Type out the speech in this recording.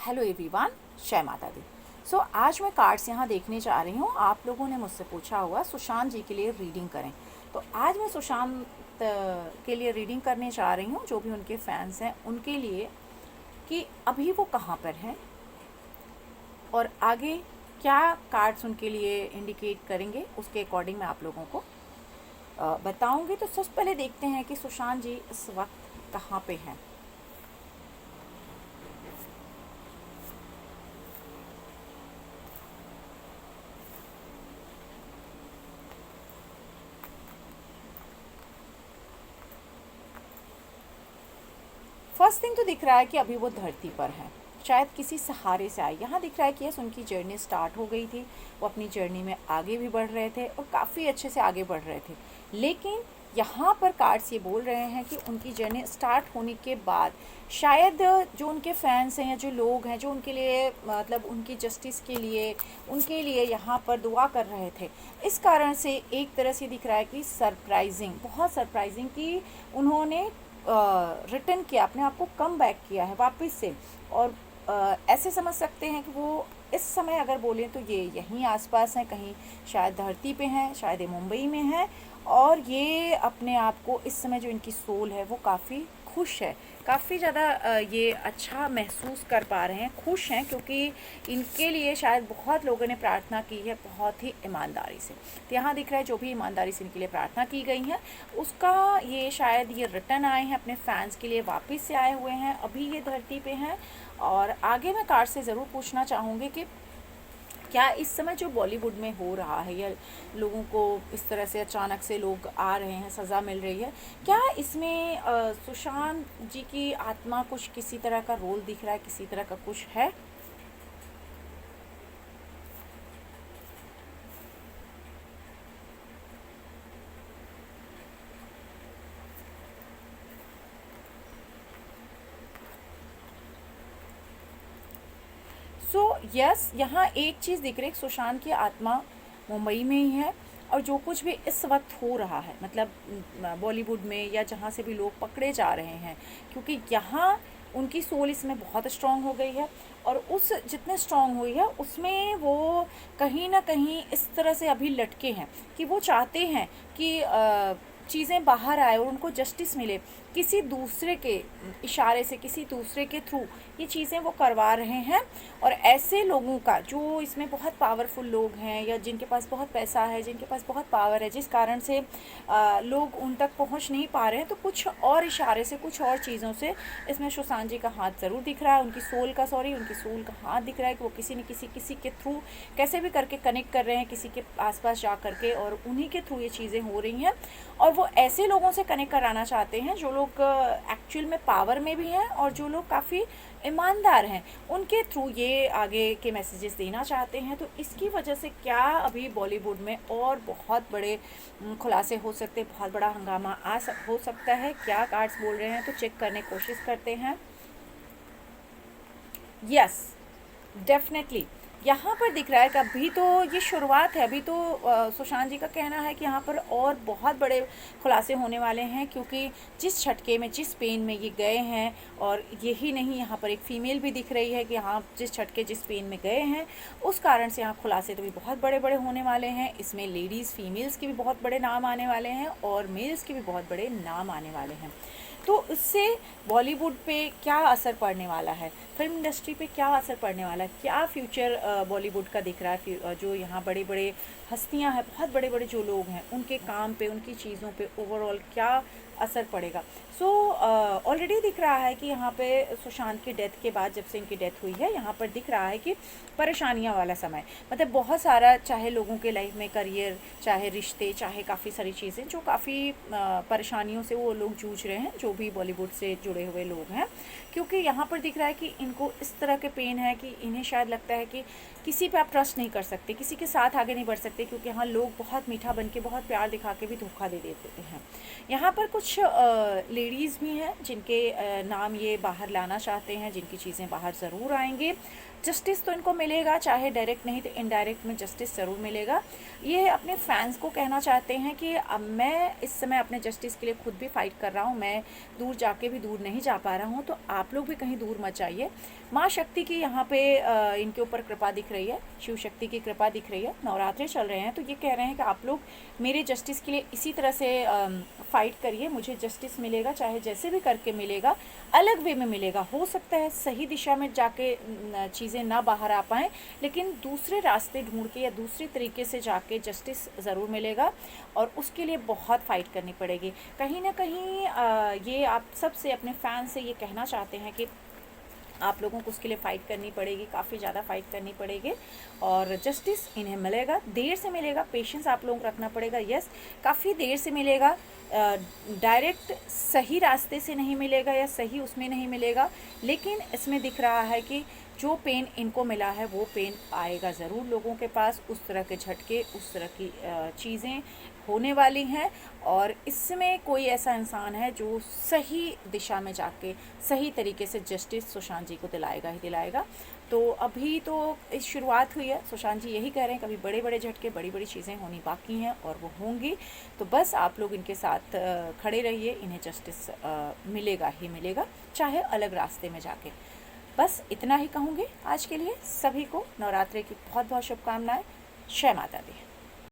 Hello everyone, जय माता दी। आज मैं कार्ड्स यहाँ देखने जा रही हूँ। आप लोगों ने मुझसे पूछा हुआ सुशांत जी के लिए रीडिंग करें, तो आज मैं सुशांत के लिए रीडिंग करने जा रही हूँ, जो भी उनके फैंस हैं उनके लिए, कि अभी वो कहाँ पर हैं और आगे क्या कार्ड्स उनके लिए इंडिकेट करेंगे, उसके अकॉर्डिंग मैं आप लोगों को बताऊँगी। तो सबसे पहले देखते हैं कि सुशांत जी इस वक्त कहाँ पे हैं। फर्स्ट थिंग तो दिख रहा है कि अभी वो धरती पर हैं, शायद किसी सहारे से आए। यहाँ दिख रहा है कि यस, उनकी जर्नी स्टार्ट हो गई थी, वो अपनी जर्नी में आगे भी बढ़ रहे थे और काफ़ी अच्छे से आगे बढ़ रहे थे। लेकिन यहाँ पर कार्ड्स ये बोल रहे हैं कि उनकी जर्नी स्टार्ट होने के बाद शायद जो उनके फैंस हैं या जो लोग हैं जो उनके लिए मतलब उनकी जस्टिस के लिए, उनके लिए यहाँ पर दुआ कर रहे थे, इस कारण से एक तरह से दिख रहा है कि सरप्राइजिंग, बहुत सरप्राइजिंग कि उन्होंने रिटर्न किया, अपने आप को कम बैक किया है वापस से। और ऐसे समझ सकते हैं कि वो इस समय अगर बोलें तो ये यहीं आसपास हैं, कहीं शायद धरती पे हैं, शायद ये मुंबई में हैं। और ये अपने आप को इस समय जो इनकी सोल है वो काफ़ी खुश है, काफ़ी ज़्यादा ये अच्छा महसूस कर पा रहे हैं, खुश हैं, क्योंकि इनके लिए शायद बहुत लोगों ने प्रार्थना की है, बहुत ही ईमानदारी से। तो यहाँ दिख रहा है जो भी ईमानदारी से इनके लिए प्रार्थना की गई है उसका ये शायद ये रिटर्न आए हैं, अपने फैंस के लिए वापस से आए हुए हैं, अभी ये धरती पे हैं। और आगे मैं कार्ड से ज़रूर पूछना चाहूँगी कि क्या इस समय जो बॉलीवुड में हो रहा है, या लोगों को इस तरह से अचानक से लोग आ रहे हैं, सज़ा मिल रही है, क्या इसमें सुशांत जी की आत्मा कुछ किसी तरह का रोल दिख रहा है, किसी तरह का कुछ है? यस, यहाँ एक चीज़ दिख रही है, सुशांत की आत्मा मुंबई में ही है। और जो कुछ भी इस वक्त हो रहा है, मतलब बॉलीवुड में या जहाँ से भी लोग पकड़े जा रहे हैं, क्योंकि यहाँ उनकी सोल इसमें बहुत स्ट्रांग हो गई है। और उस जितने स्ट्रांग हुई है उसमें वो कहीं ना कहीं इस तरह से अभी लटके हैं कि वो चाहते हैं कि चीज़ें बाहर आए और उनको जस्टिस मिले, किसी दूसरे के इशारे से, किसी दूसरे के थ्रू ये चीज़ें वो करवा रहे हैं। और ऐसे लोगों का जो इसमें बहुत पावरफुल लोग हैं, या जिनके पास बहुत पैसा है, जिनके पास बहुत पावर है, जिस कारण से लोग उन तक पहुंच नहीं पा रहे हैं, तो कुछ और इशारे से, कुछ और चीज़ों से इसमें सुशांत जी का हाथ ज़रूर दिख रहा है, उनकी सोल का, सॉरी, उनकी सोल का हाथ दिख रहा है कि वो किसी न किसी के थ्रू कैसे भी करके कनेक्ट कर रहे हैं, किसी के आसपास जा करके, और उन्हीं के थ्रू ये चीज़ें हो रही हैं। और वो ऐसे लोगों से कनेक्ट कराना चाहते हैं जो लोग एक्चुअल में पावर में भी हैं और जो लोग काफ़ी ईमानदार हैं, उनके थ्रू ये आगे के मैसेजेस देना चाहते हैं। तो इसकी वजह से क्या अभी बॉलीवुड में और बहुत बड़े खुलासे हो सकते हैं, बहुत बड़ा हंगामा हो सकता है। क्या कार्ड्स बोल रहे हैं, तो चेक करने की कोशिश करते हैं। यस, डेफिनेटली यहाँ पर दिख रहा है कि अभी तो ये शुरुआत है। अभी तो सुशांत जी का कहना है कि यहाँ पर और बहुत बड़े खुलासे होने वाले हैं, क्योंकि जिस झटके में, जिस पेन में ये गए हैं, और यही नहीं, यहाँ पर एक फ़ीमेल भी दिख रही है कि यहाँ जिस झटके, जिस पेन में गए हैं, उस कारण से यहाँ खुलासे तो भी बहुत बड़े बड़े होने वाले हैं। इसमें लेडीज़, फीमेल्स के भी बहुत बड़े नाम आने वाले हैं और मेल्स के भी बहुत बड़े नाम आने वाले हैं। तो इससे बॉलीवुड पे क्या असर पड़ने वाला है, फिल्म इंडस्ट्री पे क्या असर पड़ने वाला है, क्या फ्यूचर बॉलीवुड का दिख रहा है, जो यहाँ बड़े बड़े हस्तियाँ हैं, बहुत बड़े बड़े जो लोग हैं, उनके काम पे, उनकी चीज़ों पे ओवरऑल क्या असर पड़ेगा। ऑलरेडी दिख रहा है कि यहाँ पे सुशांत की डेथ के बाद, जब से इनकी डेथ हुई है, यहाँ पर दिख रहा है कि परेशानियाँ वाला समय, मतलब बहुत सारा, चाहे लोगों के लाइफ में करियर, चाहे रिश्ते, चाहे काफ़ी सारी चीज़ें जो काफ़ी परेशानियों से वो लोग जूझ रहे हैं, जो भी बॉलीवुड से जुड़े हुए लोग हैं। क्योंकि यहाँ पर दिख रहा है कि इनको इस तरह के पेन है कि इन्हें शायद लगता है कि किसी पे आप ट्रस्ट नहीं कर सकते, किसी के साथ आगे नहीं बढ़ सकते, क्योंकि यहाँ लोग बहुत मीठा बन के, बहुत प्यार दिखा के भी धोखा दे देते हैं। यहाँ पर कुछ लेडीज़ भी हैं जिनके नाम ये बाहर लाना चाहते हैं, जिनकी चीज़ें बाहर ज़रूर आएंगे। जस्टिस तो इनको मिलेगा, चाहे डायरेक्ट नहीं तो इनडायरेक्ट में जस्टिस ज़रूर मिलेगा। ये अपने फैंस को कहना चाहते हैं कि अब मैं इस समय अपने जस्टिस के लिए खुद भी फाइट कर रहा हूँ, मैं दूर जाके भी दूर नहीं जा पा रहा हूँ, तो आप लोग भी कहीं दूर मत जाइए। माँ शक्ति की यहाँ पे इनके ऊपर कृपा दिख रही है, शिव शक्ति की कृपा दिख रही है। नवरात्रे चल रहे हैं तो ये कह रहे हैं कि आप लोग मेरे जस्टिस के लिए इसी तरह से फाइट करिए, मुझे जस्टिस मिलेगा, चाहे जैसे भी करके मिलेगा, अलग वे में मिलेगा। हो सकता है सही दिशा में जाके चीज़ें ना बाहर आ पाएँ, लेकिन दूसरे रास्ते ढूंढ के या दूसरे तरीके से जाके जस्टिस ज़रूर मिलेगा और उसके लिए बहुत फ़ाइट करनी पड़ेगी। कहीं ना कहीं ये आप सबसे अपने फैन से ये कहना चाहते हैं कि आप लोगों को उसके लिए फ़ाइट करनी पड़ेगी, काफ़ी ज़्यादा फ़ाइट करनी पड़ेगी और जस्टिस इन्हें मिलेगा। देर से मिलेगा, पेशेंस आप लोगों को रखना पड़ेगा। यस, काफ़ी देर से मिलेगा, डायरेक्ट सही रास्ते से नहीं मिलेगा या सही उसमें नहीं मिलेगा, लेकिन इसमें दिख रहा है कि जो पेन इनको मिला है वो पेन आएगा ज़रूर लोगों के पास। उस तरह के झटके, उस तरह की चीज़ें होने वाली हैं और इसमें कोई ऐसा इंसान है जो सही दिशा में जाके सही तरीके से जस्टिस सुशांत जी को दिलाएगा ही दिलाएगा। तो अभी तो इस शुरुआत हुई है, सुशांत जी यही कह रहे हैं कभी बड़े बड़े झटके, बड़ी बड़ी चीज़ें होनी बाकी हैं और वो होंगी। तो बस आप लोग इनके साथ खड़े रहिए, इन्हें जस्टिस मिलेगा ही मिलेगा, चाहे अलग रास्ते में जाके। बस इतना ही कहूँगी आज के लिए। सभी को नवरात्रि की बहुत बहुत शुभकामनाएं। जय माता दी।